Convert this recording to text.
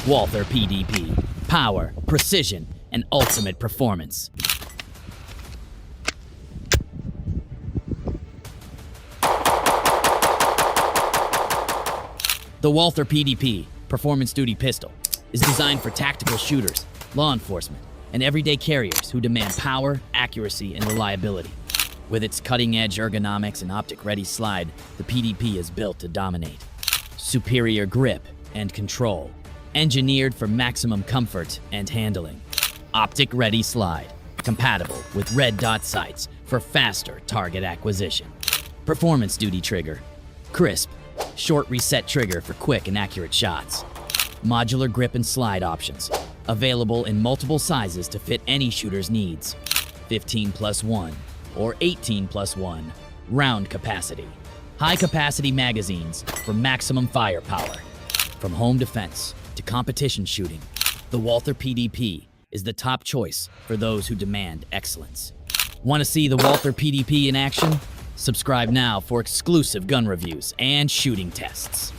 Walther PDP. Power, precision, and ultimate performance. The Walther PDP, Performance Duty Pistol, is designed for tactical shooters, law enforcement, and everyday carriers who demand power, accuracy, and reliability. With its cutting-edge ergonomics and optic-ready slide, the PDP is built to dominate. Superior grip and control, engineered for maximum comfort and handling. Optic-ready slide, compatible with red dot sights for faster target acquisition. Performance duty trigger, crisp, short reset trigger for quick and accurate shots. Modular grip and slide options, available in multiple sizes to fit any shooter's needs. 15+1 or 18+1 round capacity. High capacity magazines for maximum firepower. From home defense to competition shooting, the Walther PDP is the top choice for those who demand excellence. Want to see the Walther PDP in action? Subscribe now for exclusive gun reviews and shooting tests.